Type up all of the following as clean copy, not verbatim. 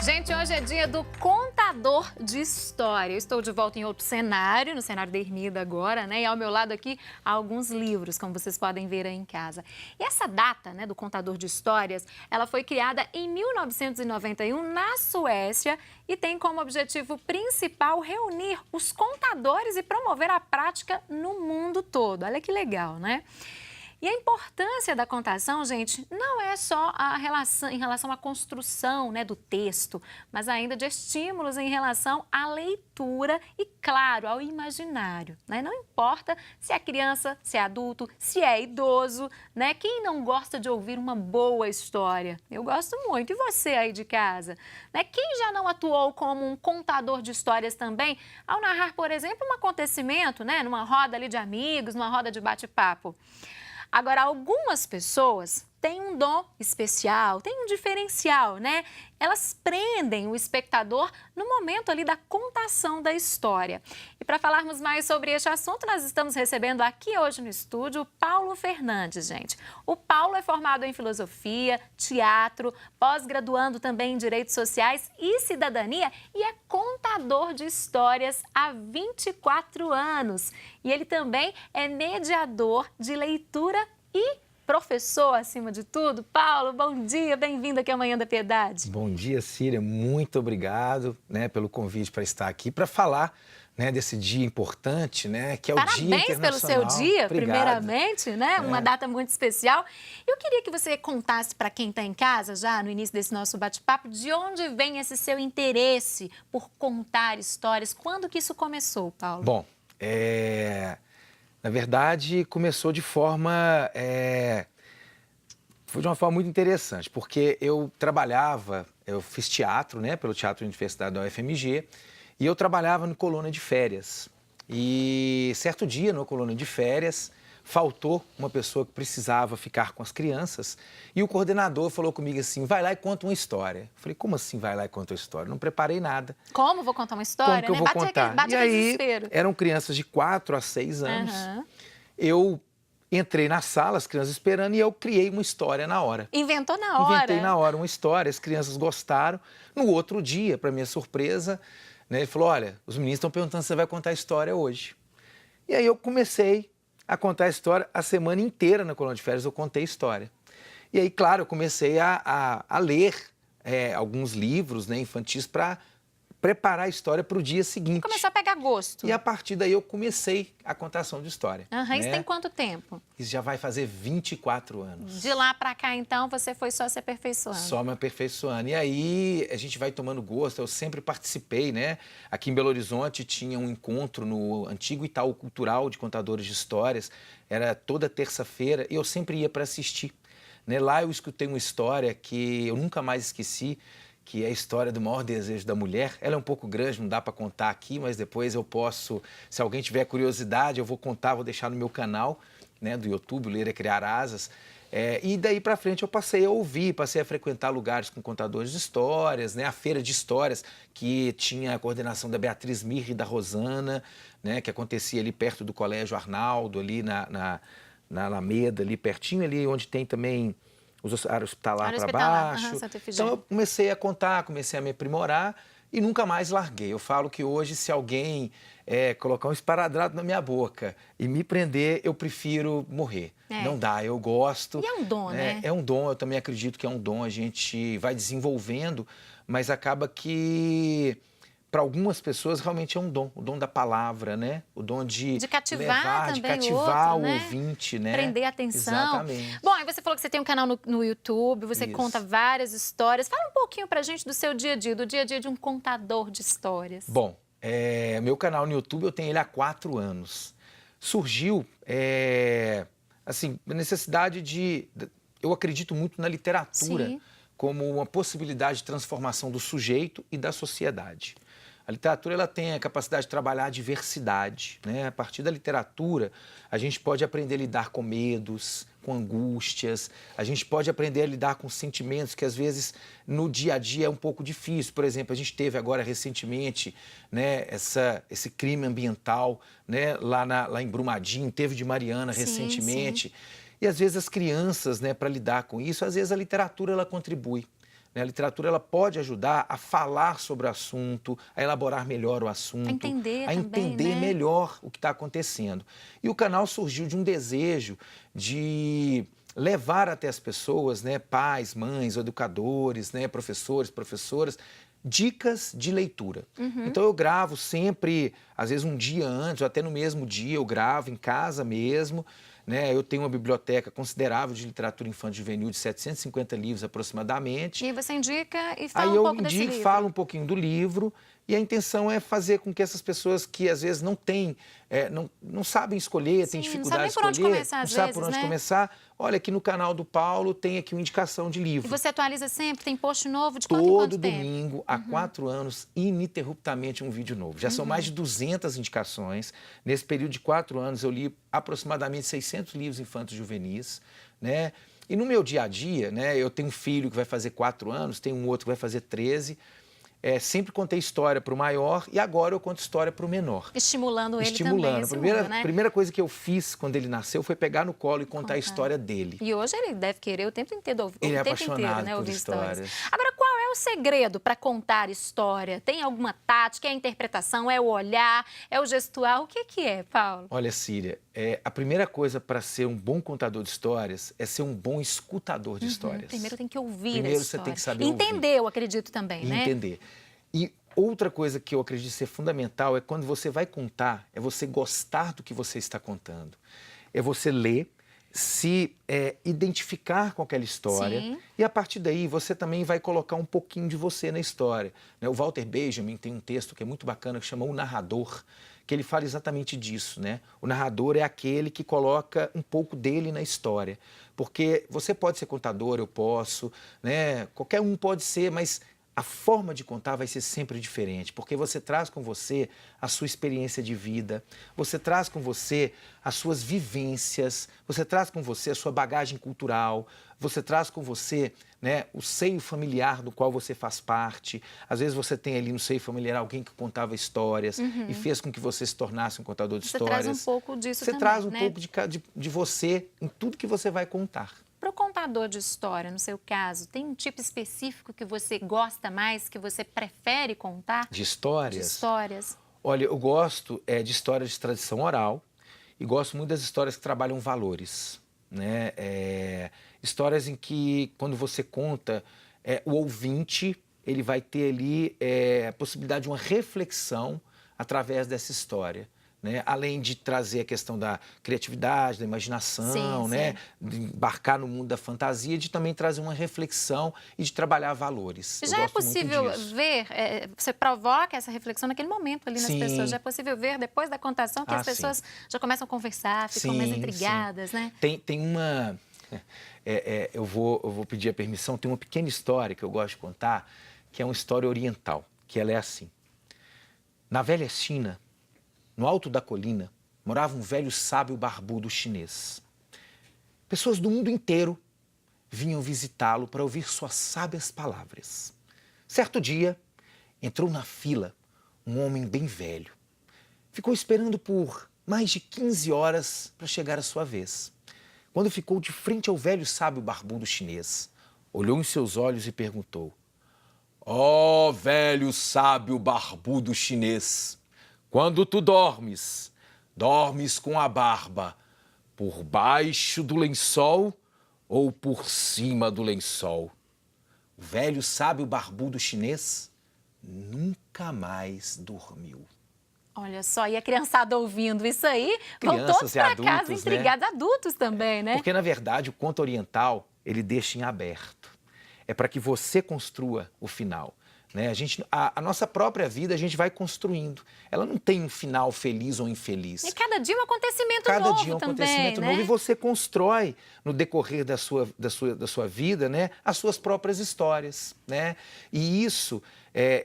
Gente, hoje é dia do contador de história. Eu estou de volta em outro cenário, no cenário da Ermida agora, né? E ao meu lado aqui, há alguns livros, como vocês podem ver aí em casa. E essa data, né, do contador de histórias, ela foi criada em 1991 na Suécia e tem como objetivo principal reunir os contadores e promover a prática no mundo todo. Olha que legal, né? E a importância da contação, gente, não é só em relação à construção, né, do texto, mas ainda de estímulos em relação à leitura e, claro, ao imaginário, né? Não importa se é criança, se é adulto, se é idoso, né? Quem não gosta de ouvir uma boa história? Eu gosto muito. E você aí de casa? Né? Quem já não atuou como um contador de histórias também, ao narrar, por exemplo, um acontecimento, né, numa roda ali de amigos, numa roda de bate-papo? Agora, algumas pessoas têm um dom especial, têm um diferencial, né? Elas prendem o espectador no momento ali da contação da história. E para falarmos mais sobre este assunto, nós estamos recebendo aqui hoje no estúdio o Paulo Fernandes, gente. O Paulo é formado em filosofia, teatro, pós-graduando também em direitos sociais e cidadania e é contador de histórias há 24 anos. E ele também é mediador de leitura e professor, acima de tudo. Paulo, bom dia, bem-vindo aqui ao Manhã da Piedade. Bom dia, Síria, muito obrigado, né, pelo convite para estar aqui, para falar, né, desse dia importante, né, que é o Dia Internacional. Parabéns pelo seu dia, Obrigado. Primeiramente, né, uma data muito especial. Eu queria que você contasse para quem está em casa, já no início desse nosso bate-papo, de onde vem esse seu interesse por contar histórias, quando que isso começou, Paulo? Bom, na verdade, começou de forma... Foi de uma forma muito interessante, porque eu fiz teatro, né, pelo Teatro Universitário da UFMG, e eu trabalhava no colônia de férias. E certo dia, na colônia de férias, faltou uma pessoa que precisava ficar com as crianças, e o coordenador falou comigo assim, vai lá e conta uma história. Eu falei, como assim vai lá e conta uma história? Não preparei nada. Como vou contar uma história? Como que eu vou contar? Bate e aí, desespero. eram crianças de 4 a 6 anos. Eu entrei na sala, as crianças esperando, e eu criei uma história na hora. Inventou na hora? Inventei na hora uma história, as crianças gostaram. No outro dia, para minha surpresa, né, ele falou, olha, os meninos estão perguntando se você vai contar a história hoje. E aí eu comecei a contar a história a semana inteira na colônia de férias, eu contei a história. E aí, claro, eu comecei a ler alguns livros, né, infantis para preparar a história para o dia seguinte. Começou a pegar gosto. E a partir daí eu comecei a contação de história. Isso tem quanto tempo? Isso já vai fazer 24 anos. De lá para cá, então, você foi só se aperfeiçoando? Só me aperfeiçoando. E aí a gente vai tomando gosto, eu sempre participei, né? Aqui em Belo Horizonte tinha um encontro no antigo Itaú Cultural de Contadores de Histórias, era toda terça-feira, e eu sempre ia para assistir. Né? Lá eu escutei uma história que eu nunca mais esqueci, que é a história do maior desejo da mulher. Ela é um pouco grande, não dá para contar aqui, mas depois eu posso, se alguém tiver curiosidade, eu vou contar, vou deixar no meu canal, né, do YouTube, Ler é Criar Asas. E daí para frente eu passei a ouvir, passei a frequentar lugares com contadores de histórias, né, a feira de histórias, que tinha a coordenação da Beatriz Mirra e da Rosana, né, que acontecia ali perto do Colégio Arnaldo, ali na Alameda, ali pertinho, ali onde tem também... área hospitalar para baixo. Então eu comecei a contar, comecei a me aprimorar e nunca mais larguei. Eu falo que hoje, se alguém colocar um esparadrapo na minha boca e me prender, eu prefiro morrer. Não dá, eu gosto. E é um dom, né? É um dom, eu também acredito que é um dom. A gente vai desenvolvendo, mas acaba que... para algumas pessoas realmente é um dom, o dom da palavra, né? O dom de cativar levar, também de cativar outro, o né? ouvinte, né? Prender a atenção. Exatamente. Bom, aí você falou que você tem um canal no YouTube, você Isso. conta várias histórias. Fala um pouquinho pra gente do seu dia a dia, do dia a dia de um contador de histórias. Bom, meu canal no YouTube eu tenho ele há 4 anos. Surgiu, assim, a necessidade de... Eu acredito muito na literatura. Sim. Como uma possibilidade de transformação do sujeito e da sociedade. A literatura ela tem a capacidade de trabalhar a diversidade, né? A partir da literatura, a gente pode aprender a lidar com medos, com angústias, a gente pode aprender a lidar com sentimentos que, às vezes, no dia a dia é um pouco difícil. Por exemplo, a gente teve agora, recentemente, né, esse crime ambiental, né, lá em Brumadinho, teve de Mariana recentemente. Sim. E, às vezes, as crianças, né, para lidar com isso, às vezes a literatura ela contribui. né? A literatura ela pode ajudar a falar sobre o assunto, a elaborar melhor o assunto, A a entender entender também, né? melhor o que está acontecendo. E o canal surgiu de um desejo de levar até as pessoas, né, pais, mães, educadores, né, professores, professoras, dicas de leitura. Então eu gravo sempre, às vezes um dia antes, ou até no mesmo dia, eu gravo em casa mesmo, né? Eu tenho uma biblioteca considerável de literatura infantil e juvenil de 750 livros aproximadamente. E você indica e fala Aí um eu pouco desse indico, livro. falo um pouquinho do livro e a intenção é fazer com que essas pessoas que às vezes não têm, não sabem escolher, têm Sim, não sabe dificuldade nem de por onde escolher, começar não às sabe por vezes, onde né? começar, olha, aqui no canal do Paulo tem aqui uma indicação de E livro. você atualiza sempre? Tem post novo? De quanto em Todo quanto tempo? domingo, há 4 anos, ininterruptamente um vídeo novo. Já são mais de 200 indicações. Nesse período de 4 anos, eu li aproximadamente 600 livros infantos juvenis, né? E no meu dia a dia, né, eu tenho um filho que vai fazer 4 anos, tenho um outro que vai fazer 13. Sempre contei história para o maior e agora eu conto história para o menor. Estimulando ele também Estimulando. nesse A mundo, né? primeira coisa que eu fiz quando ele nasceu foi pegar no colo e contar a história dele. E hoje ele deve querer o tempo inteiro, Ele é o tempo inteiro, apaixonado né, por ouvir histórias. histórias. Agora, qual é o segredo para contar história? Tem alguma tática? É a interpretação? É o olhar? É o gestual? O que é, Paulo? Olha, Síria, a primeira coisa para ser um bom contador de histórias é ser um bom escutador de histórias. Primeiro tem que ouvir Primeiro a você história. tem que saber Entender, eu acredito também, e né? entender. E outra coisa que eu acredito ser fundamental é quando você vai contar, é você gostar do que você está contando. É você ler, se identificar com aquela história. Sim. E a partir daí você também vai colocar um pouquinho de você na história, né? O Walter Benjamin tem um texto que é muito bacana que chama O Narrador, que ele fala exatamente disso, né? O narrador é aquele que coloca um pouco dele na história. Porque você pode ser contador, eu posso, né? Qualquer um pode ser, mas a forma de contar vai ser sempre diferente, porque você traz com você a sua experiência de vida, você traz com você as suas vivências, você traz com você a sua bagagem cultural, você traz com você, né, o seio familiar do qual você faz parte. Às vezes você tem ali no seio familiar alguém que contava histórias e fez com que você se tornasse um contador de Você histórias. traz um pouco disso Você também, traz um né? pouco de você em tudo que você vai contar. Para o contador de história, no seu caso, tem um tipo específico que você gosta mais, que você prefere contar? De histórias? De histórias. Olha, eu gosto de histórias de tradição oral e gosto muito das histórias que trabalham valores, né? Histórias em que, quando você conta, o ouvinte ele vai ter ali a possibilidade de uma reflexão através dessa história. Né? Além de trazer a questão da criatividade, da imaginação, Sim, né? sim. De embarcar no mundo da fantasia, de também trazer uma reflexão e de trabalhar valores. Eu Já é gosto muito possível disso. ver, você provoca essa reflexão naquele momento ali nas Sim. pessoas. Já é possível ver depois da contação que as sim. pessoas já começam a conversar, ficam mais Sim, intrigadas, sim. né? Tem uma... eu vou pedir a permissão. Tem uma pequena história que eu gosto de contar, que é uma história oriental, que ela é assim. Na velha China, no alto da colina, morava um velho sábio barbudo chinês. Pessoas do mundo inteiro vinham visitá-lo para ouvir suas sábias palavras. Certo dia, entrou na fila um homem bem velho. Ficou esperando por mais de 15 horas para chegar a sua vez. Quando ficou de frente ao velho sábio barbudo chinês, olhou em seus olhos e perguntou: "Ó velho sábio barbudo chinês, quando tu dormes, dormes com a barba por baixo do lençol ou por cima do lençol?" O velho sábio barbudo chinês nunca mais dormiu. Olha só, e a criançada ouvindo isso aí, vão Crianças todos e para casa adultos, né? intrigados, adultos também, né? Porque, na verdade, o conto oriental, ele deixa em aberto. É para que você construa o final. Né? A nossa própria vida a gente vai construindo. Ela não tem um final feliz ou infeliz. E cada dia um acontecimento Cada novo dia é um também, acontecimento né? novo e você constrói no decorrer da sua vida, né, as suas próprias histórias. Né? E isso,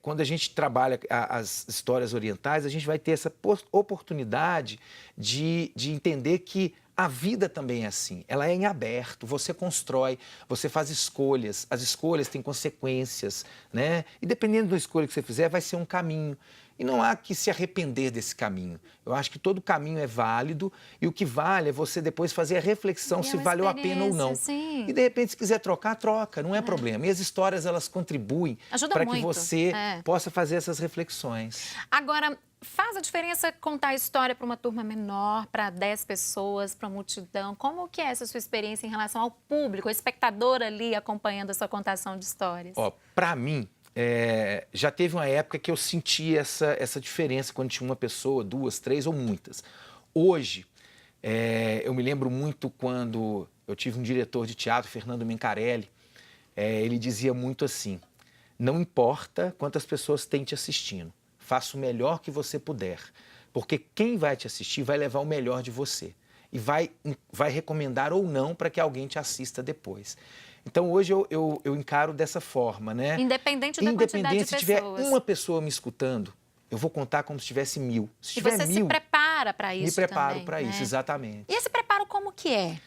quando a gente trabalha as histórias orientais, a gente vai ter essa oportunidade de entender que a vida também é assim, ela é em aberto, você constrói, você faz escolhas, as escolhas têm consequências, né? E dependendo da escolha que você fizer, vai ser um caminho. E não há que se arrepender desse caminho. Eu acho que todo caminho é válido e o que vale é você depois fazer a reflexão se valeu a pena ou não. Sim. E de repente, se quiser trocar, troca, não é problema. E as histórias, elas contribuem para que você possa fazer essas reflexões. Agora, faz a diferença contar a história para uma turma menor, para 10 pessoas, para uma multidão? Como que é essa sua experiência em relação ao público, ao espectador ali acompanhando a sua contação de histórias? Para mim, já teve uma época que eu senti essa diferença quando tinha uma pessoa, 2, 3 ou muitas. Hoje, eu me lembro muito quando eu tive um diretor de teatro, Fernando Mencarelli, ele dizia muito assim, não importa quantas pessoas têm te assistindo, faça o melhor que você puder, porque quem vai te assistir vai levar o melhor de você e vai recomendar ou não para que alguém te assista depois. Então, hoje eu encaro dessa forma, né? Independente da quantidade de pessoas. Se tiver uma pessoa me escutando, eu vou contar como se tivesse 1000. Se tiver você 1000, se prepara para isso também, me preparo para isso, exatamente. E esse preparo como que é?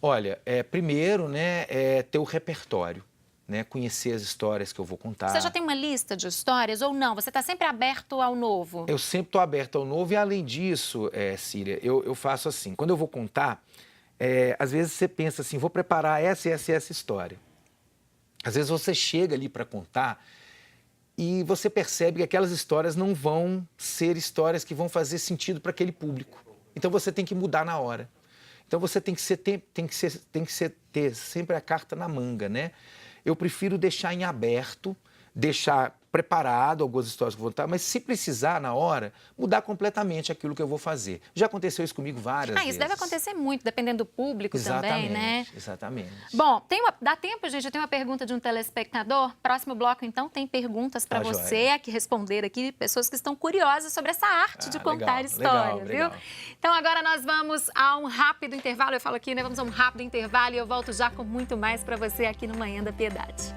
Olha, primeiro, né, ter o repertório, né? Conhecer as histórias que eu vou contar. Você já tem uma lista de histórias ou não? Você está sempre aberto ao novo? Eu sempre estou aberto ao novo e, além disso, Síria, eu faço assim, quando eu vou contar, às vezes você pensa assim, vou preparar essa história. Às vezes você chega ali para contar e você percebe que aquelas histórias não vão ser histórias que vão fazer sentido para aquele público. Então você tem que mudar na hora. Então você tem que ter sempre a carta na manga, né? Eu prefiro deixar em aberto, deixar preparado algumas histórias que eu vou contar, mas se precisar, na hora, mudar completamente aquilo que eu vou fazer. Já aconteceu isso comigo várias vezes. Isso deve acontecer muito, dependendo do público também, né? Exatamente. Bom, dá tempo, gente? Eu tenho uma pergunta de um telespectador. Próximo bloco, então, tem perguntas para você aqui responder aqui, pessoas que estão curiosas sobre essa arte de contar história, viu? Então, agora nós vamos a um rápido intervalo. Eu falo aqui, né? Vamos a um rápido intervalo e eu volto já com muito mais para você aqui no Manhã da Piedade.